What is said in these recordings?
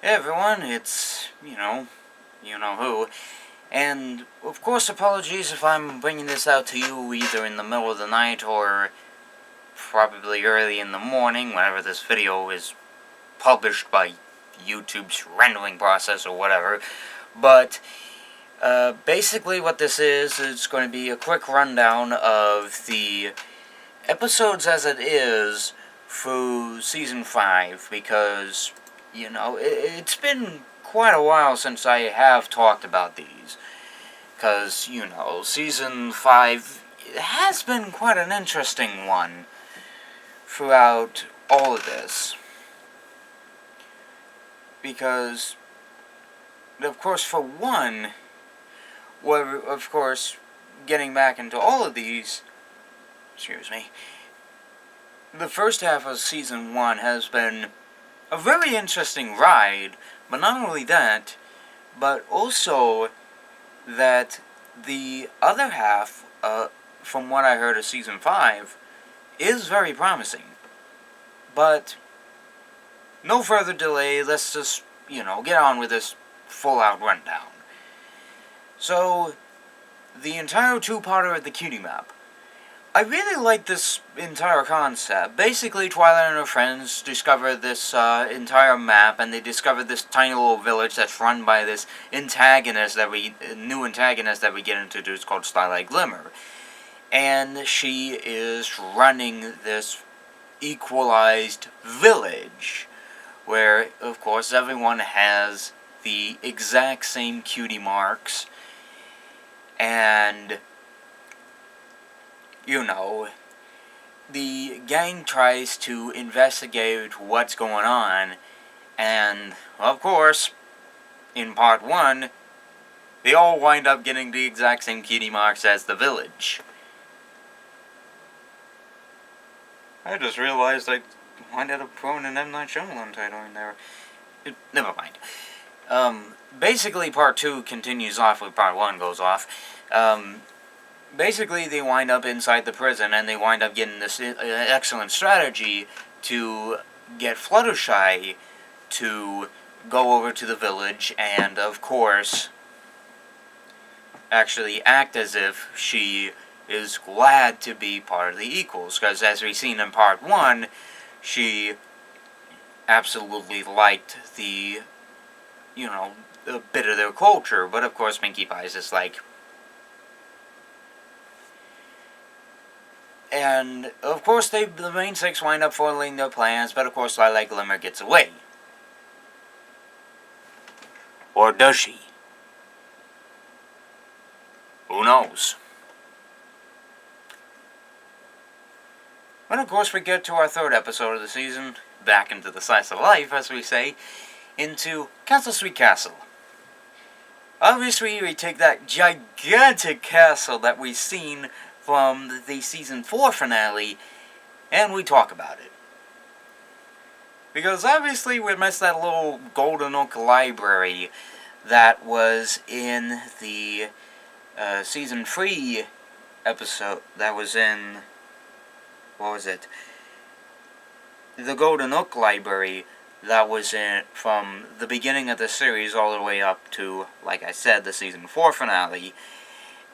Hey everyone, it's, you know who. And, of course, apologies if I'm bringing this out to you either in the middle of the night or probably early in the morning, whenever this video is published by YouTube's rendering process or whatever. But, basically what this is going to be a quick rundown of the episodes as it is through Season 5, because it's been quite a while since I have talked about these. Because, Season 5 has been quite an interesting one throughout all of this. Because, of course, for one, we're, of course, getting back into all of these, the first half of Season 1 has been a very interesting ride, but not only that, but also that the other half, from what I heard of Season 5, is very promising. But no further delay, let's just, get on with this full-out rundown. So, the entire two-parter of the Cutie Map. I really like this entire concept. Basically, Twilight and her friends discover this entire map, and they discover this tiny little village that's run by this new antagonist that we get introduced called Starlight Glimmer. And she is running this equalized village, where, of course, everyone has the exact same cutie marks, and the gang tries to investigate what's going on, and, of course, in part 1, they all wind up getting the exact same cutie marks as the village. I just realized I winded up throwing an M. Night Shyamalan title in there. Never mind. Basically, part 2 continues off where part 1 goes off. Basically, they wind up inside the prison, and they wind up getting this excellent strategy to get Fluttershy to go over to the village and, of course, actually act as if she is glad to be part of the Equals. Because as we've seen in part 1, she absolutely liked the, a bit of their culture. But, of course, Pinkie Pie's is like, and, of course, the main six wind up foiling their plans, but, of course, Twilight Glimmer gets away. Or does she? Who knows? But, of course, we get to our third episode of the season, back into the slice of life, as we say, into Castle Sweet Castle. Obviously, we take that gigantic castle that we've seen from the Season 4 finale, and we talk about it. Because obviously we missed that little Golden Oak library that was in the Season 3 episode, that was in, what was it? The Golden Oak library that was in from the beginning of the series all the way up to, like I said, the Season 4 finale.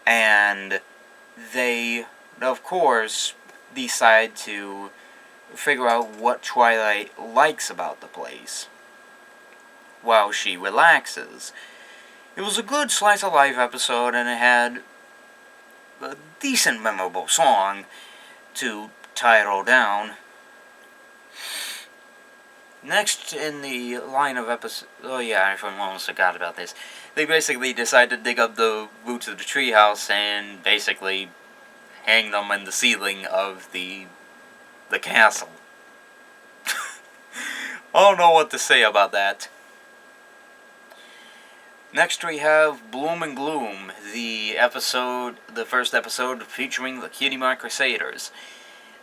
And they, of course, decide to figure out what Twilight likes about the place while she relaxes. It was a good slice of life episode, and it had a decent memorable song to tie it all down. Next in the line of episodes, oh yeah, I almost forgot about this. They basically decide to dig up the roots of the treehouse and basically hang them in the ceiling of the castle. I don't know what to say about that. Next we have Bloom and Gloom, the first episode featuring the Cutie Mark Crusaders.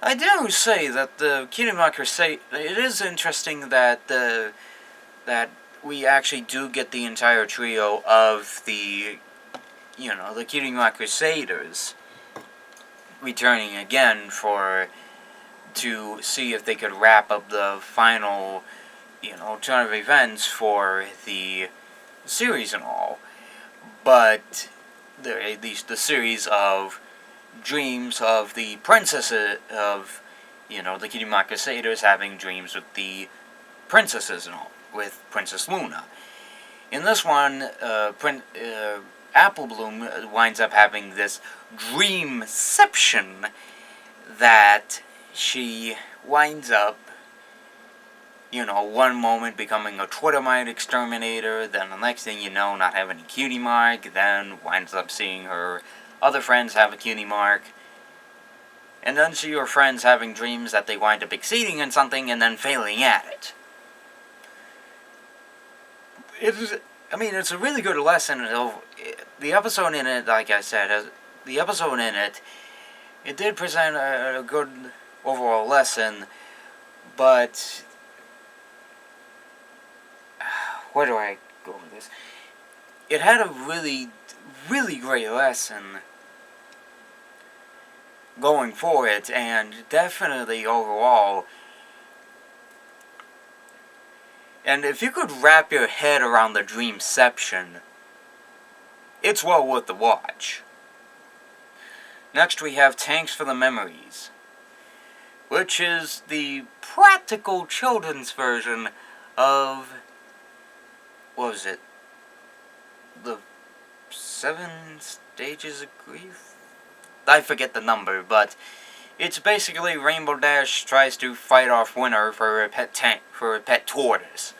I do say that the Cutie Mark Crusaders, it is interesting that that we actually do get the entire trio of the Cutie Mark Crusaders returning again to see if they could wrap up the final turn of events for the series and all. But at least the series of dreams of the princesses of, the Cutie Mark Crusaders having dreams with the princesses and all, with Princess Luna. In this one, Apple Bloom winds up having this dreamception that she winds up, one moment becoming a Twittermite exterminator, then the next thing you know, not having a cutie mark, then winds up seeing her other friends have a cutie mark, and then see her friends having dreams that they wind up exceeding in something and then failing at it. It's a really good lesson. The episode in it, like I said, it did present a good overall lesson, but where do I go with this? It had a really, really great lesson going for it, and definitely overall. And if you could wrap your head around the dreamception, it's well worth the watch. Next we have Tanks for the Memories, which is the practical children's version of, what was it? The 7 Stages of Grief? I forget the number, but it's basically Rainbow Dash tries to fight off Winter for a pet tortoise.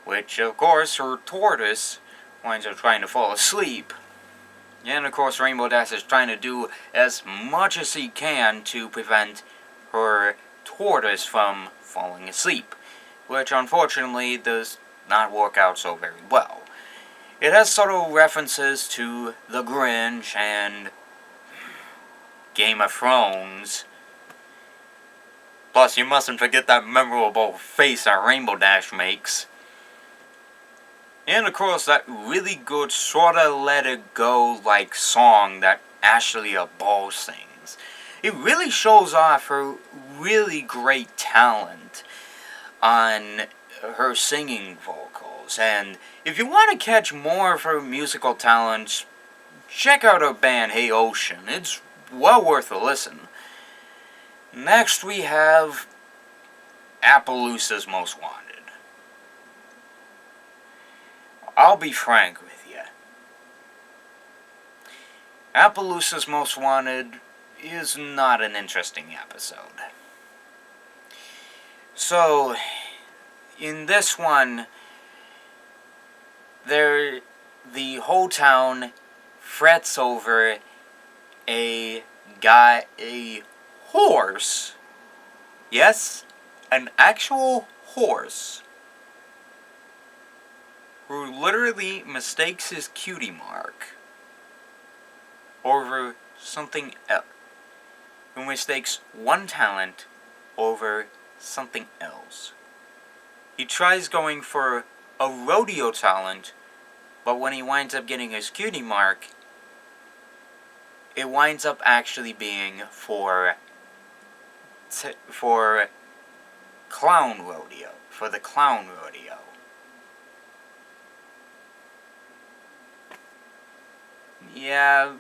Which, of course, her tortoise winds up trying to fall asleep. And, of course, Rainbow Dash is trying to do as much as he can to prevent her tortoise from falling asleep. Which, unfortunately, does not work out so very well. It has subtle references to The Grinch and Game of Thrones. Plus, you mustn't forget that memorable face that Rainbow Dash makes. And, of course, that really good sorta Let It Go-like song that Ashley Ball sings. It really shows off her really great talent on her singing vocals. And if you want to catch more of her musical talents, check out her band Hey Ocean. It's well worth a listen. Next we have Appaloosa's Most Wanted. I'll be frank with you. Appaloosa's Most Wanted is not an interesting episode. So, in this one, the whole town frets over a horse. Yes, an actual horse, who literally mistakes his cutie mark over something else. Who mistakes one talent over something else. He tries going for a rodeo talent, but when he winds up getting his cutie mark, it winds up actually being for clown rodeo, for the clown rodeo. Yeah,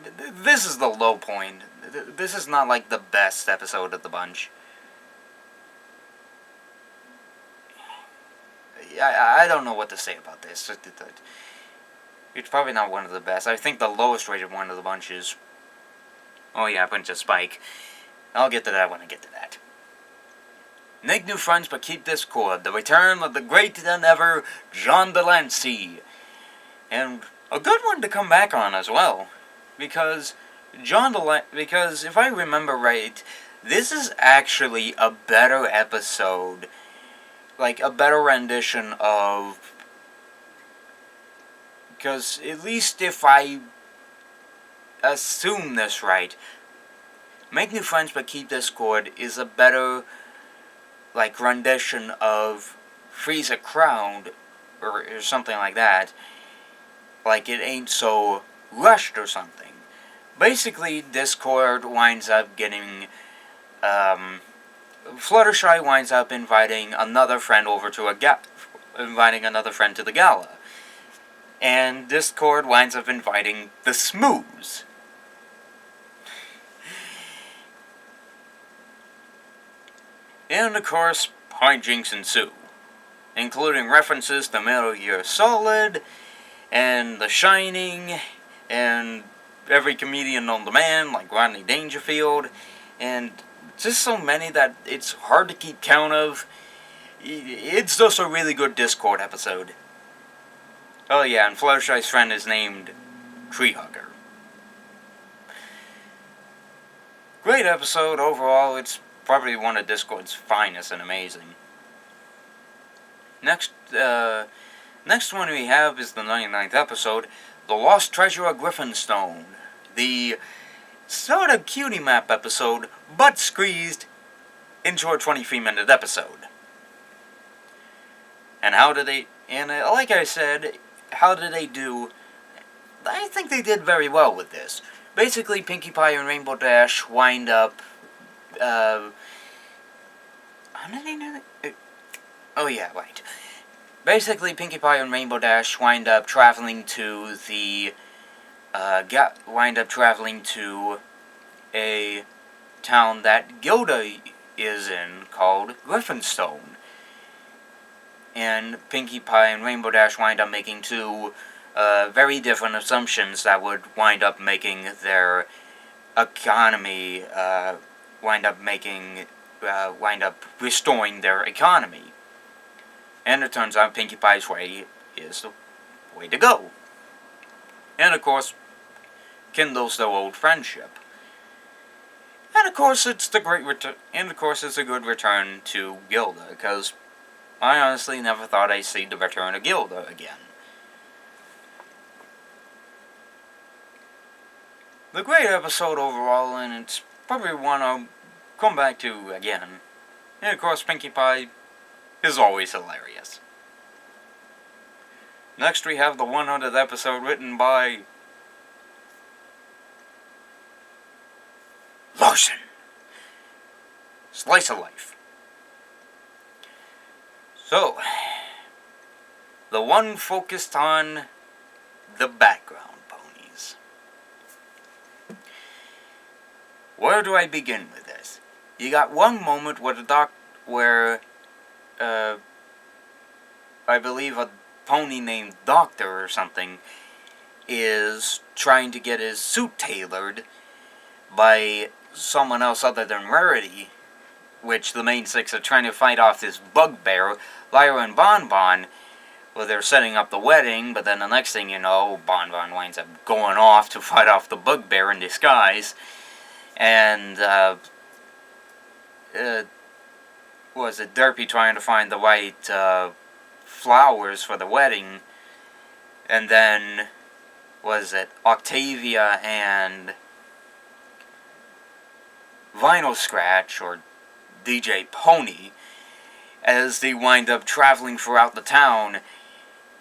this is the low point. This is not like the best episode of the bunch. I don't know what to say about this. It's probably not one of the best. I think the lowest rated one of the bunch is, oh yeah, Princess Spike. I'll get to that when I get to that. Make new friends but keep discord. The return of the great than ever John Delancey. And a good one to come back on as well. Because if I remember right, this is actually a better episode. Like, a better rendition of... Because, at least if I assume this right, Make New Friends But Keep Discord is a better, like, rendition of Freeze a Crowd, or something like that. Like, it ain't so rushed or something. Basically, Discord winds up getting, Fluttershy winds up inviting another friend over to inviting another friend to the gala. And Discord winds up inviting the Smooze. And of course, hijinks ensue, including references to Metal Gear Solid, and The Shining, and every comedian on demand, like Rodney Dangerfield, and just so many that it's hard to keep count of. It's just a really good Discord episode. Oh yeah, and Fluttershy's friend is named Treehugger. Great episode overall. It's probably one of Discord's finest and amazing. Next one we have is the 99th episode, The Lost Treasure of Griffinstone. The sort of cutie map episode, but squeezed into a 23-minute episode. And like I said, how did they do? I think they did very well with this. Basically, Pinkie Pie and Rainbow Dash wind up, how did they do that? Oh yeah, right. Basically, Pinkie Pie and Rainbow Dash wind up traveling to a town that Gilda is in called Griffinstone. And Pinkie Pie and Rainbow Dash wind up making two very different assumptions that would wind up making their economy, wind up restoring their economy. And it turns out Pinkie Pie's way is the way to go. And of course, kindles their old friendship. And of course, it's a good return to Gilda, because I honestly never thought I'd see the return of Gilda again. The great episode overall, and it's probably one I'll come back to again. And of course, Pinkie Pie is always hilarious. Next we have the 100th episode written by Larson. Slice of Life. So, the one focused on the background ponies. Where do I begin with this? You got one moment where I believe a pony named Doctor or something is trying to get his suit tailored by someone else other than Rarity, which the main six are trying to fight off this bugbear, Lyra and Bon Bon. Well, they're setting up the wedding, but then the next thing you know, Bon Bon winds up going off to fight off the bugbear in disguise. And, was it Derpy trying to find the right flowers for the wedding? And then, was it Octavia and Vinyl Scratch, or DJ Pony, as they wind up traveling throughout the town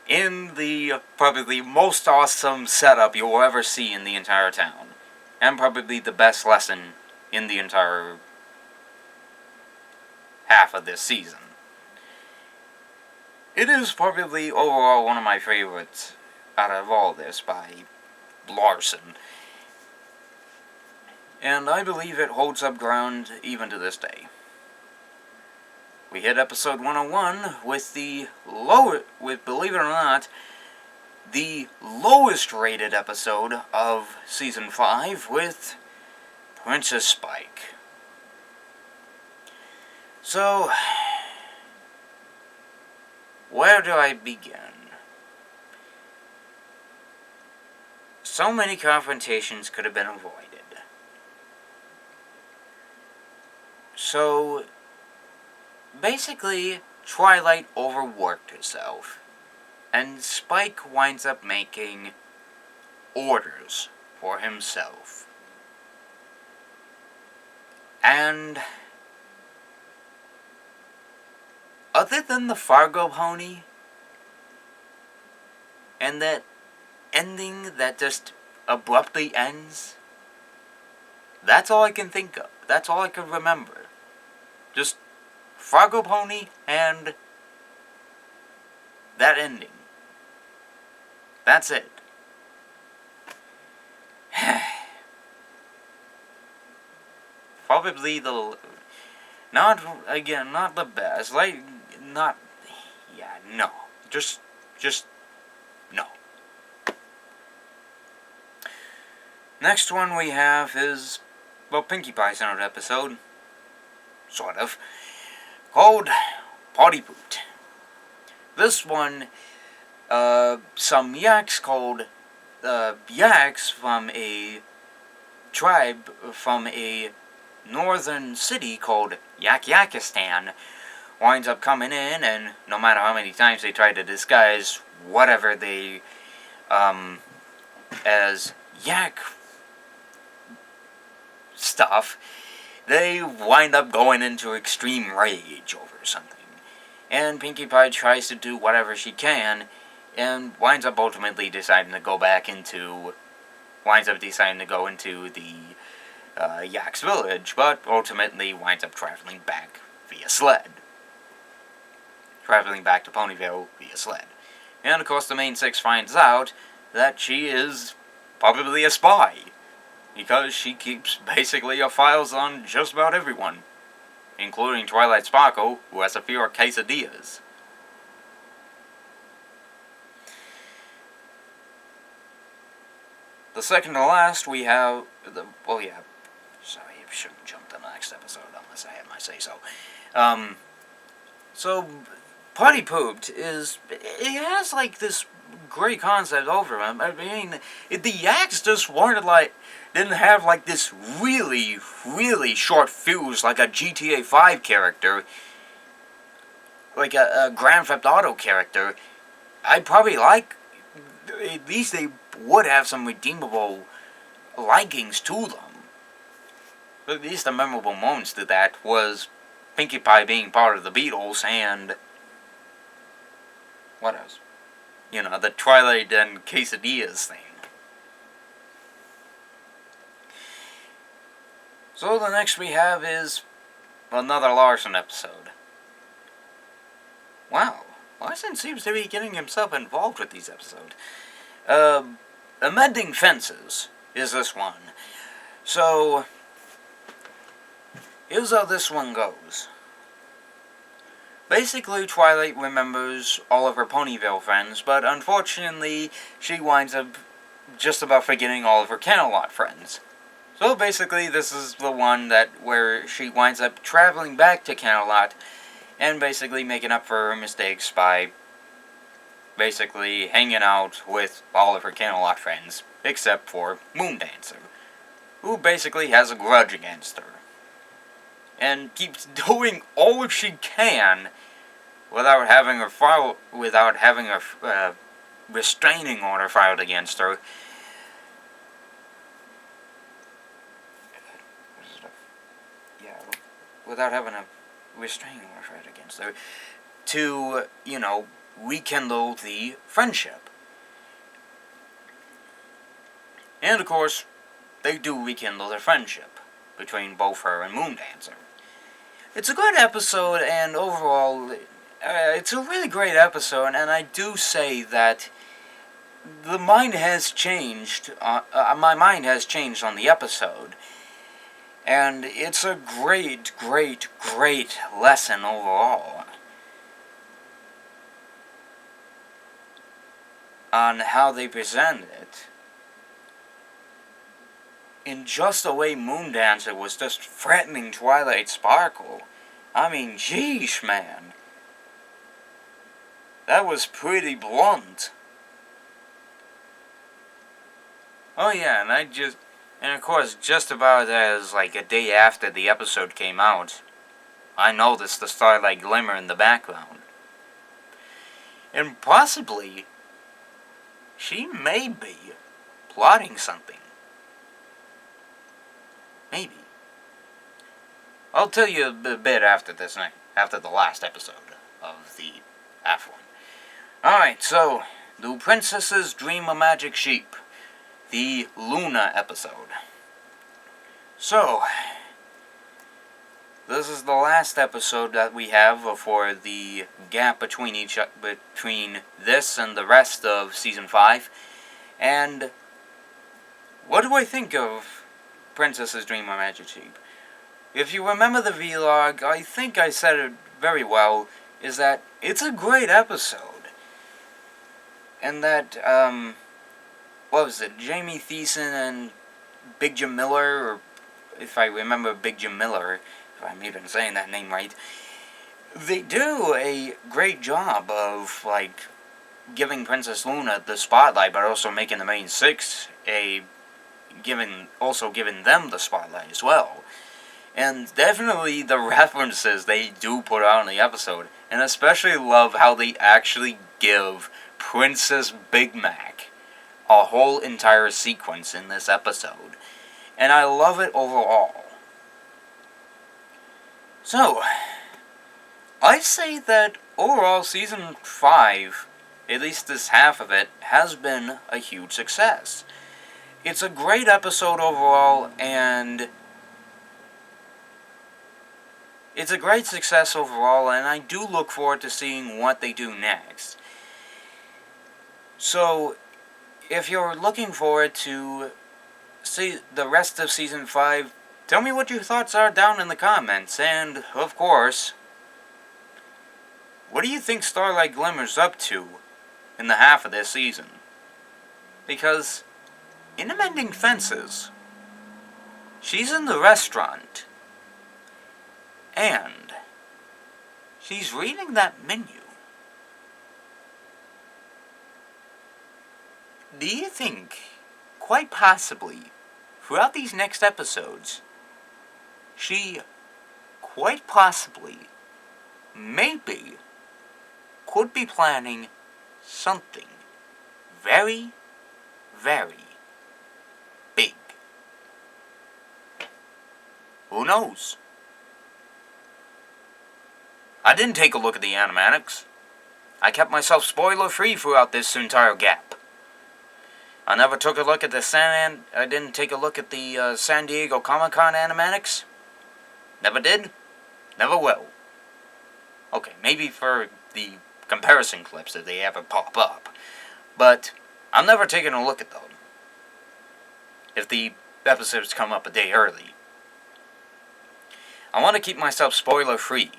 in the probably most awesome setup you'll ever see in the entire town. And probably the best lesson in the entire half of this season. It is probably overall one of my favorites out of all this by Larson. And I believe it holds up ground even to this day. We hit episode 101 with believe it or not, the lowest rated episode of season 5 with Princess Spike. So, where do I begin? So many confrontations could have been avoided. So, basically, Twilight overworked herself, and Spike winds up making orders for himself. And other than the Fargo pony, and that ending that just abruptly ends, that's all I can think of. That's all I can remember. Just Froggle Pony and that ending. That's it. Probably not the best. No. Just no. Next one we have is, Pinkie Pie's in an episode. Sort of. Called Potty Poot. This one, some yaks called, yaks from a tribe from a northern city called Yakistan winds up coming in, and no matter how many times they try to disguise whatever they, as yak stuff, they wind up going into extreme rage over something. And Pinkie Pie tries to do whatever she can, and winds up deciding to go into the Yak's village, but ultimately winds up traveling back via sled. Traveling back to Ponyville via sled. And of course the main six finds out that she is probably a spy, because she keeps basically her files on just about everyone, including Twilight Sparkle, who has a few quesadillas. The second to last, we have sorry, I shouldn't jump to the next episode unless I have my say-so. So, Potty Pooped it has, this great concept over him. I mean, the yaks just didn't have, this really, really short fuse like a GTA 5 character, like a Grand Theft Auto character. I'd probably at least they would have some redeemable likings to them. At least the memorable moments to that was Pinkie Pie being part of the Beatles and what else? The Twilight and Quesadillas thing. So the next we have is another Larson episode. Wow, Larson seems to be getting himself involved with these episodes. Amending Fences is this one. So, here's how this one goes. Basically, Twilight remembers all of her Ponyville friends, but unfortunately, she winds up just about forgetting all of her Camelot friends. So basically, this is the one where she winds up traveling back to Camelot, and basically making up for her mistakes by basically hanging out with all of her Camelot friends, except for Moondancer, who basically has a grudge against her, and keeps doing all she can without having a restraining order filed against her. Without having a restraining order filed against her, to, rekindle the friendship. And of course, they do rekindle their friendship between both her and Moondancer. It's a good episode, and overall, it's a really great episode, and I do say that my mind has changed on the episode, and it's a great, great, great lesson overall on how they present it. In just the way Moondancer was just threatening Twilight Sparkle. I mean, jeez, man. That was pretty blunt. Oh yeah, and of course, just about as a day after the episode came out, I noticed the starlight glimmer in the background. And possibly, she may be plotting something. Maybe. I'll tell you a bit after the last episode of the F1. Alright, so, Do Princesses Dream of Magic Sheep? The Luna episode. So, this is the last episode that we have for the gap between this and the rest of Season 5. And what do I think of Princess's Dream of Magic Sheep? If you remember the vlog, I think I said it very well, is that it's a great episode. And that, what was it, Jamie Thiessen and Big Jim Miller, or if I remember Big Jim Miller, if I'm even saying that name right, they do a great job of, like, giving Princess Luna the spotlight, but also making the main six also giving them the spotlight as well. And definitely the references they do put out in the episode, and especially love how they actually give Princess Big Mac a whole entire sequence in this episode. And I love it overall. So, I say that overall Season 5, at least this half of it, has been a huge success. It's a great episode overall, and it's a great success overall, and I do look forward to seeing what they do next. So, if you're looking forward to see the rest of Season 5, tell me what your thoughts are down in the comments, and, of course, what do you think Starlight Glimmer's up to in the half of this season? Because, in Mending Fences, she's in the restaurant, and she's reading that menu. Do you think, quite possibly, throughout these next episodes, she, quite possibly, maybe, could be planning something very, very big? Who knows? I didn't take a look at the animatics. I kept myself spoiler-free throughout this entire gap. I never took a look at I didn't take a look at the San Diego Comic-Con animatics. Never did. Never will. Okay, maybe for the comparison clips if they ever pop up. But I'm never taking a look at them if the episodes come up a day early. I want to keep myself spoiler-free.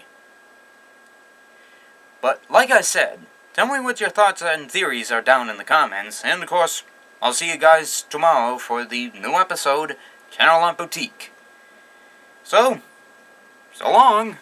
But, like I said, tell me what your thoughts and theories are down in the comments, and of course, I'll see you guys tomorrow for the new episode, Channel Lamp Boutique. So long!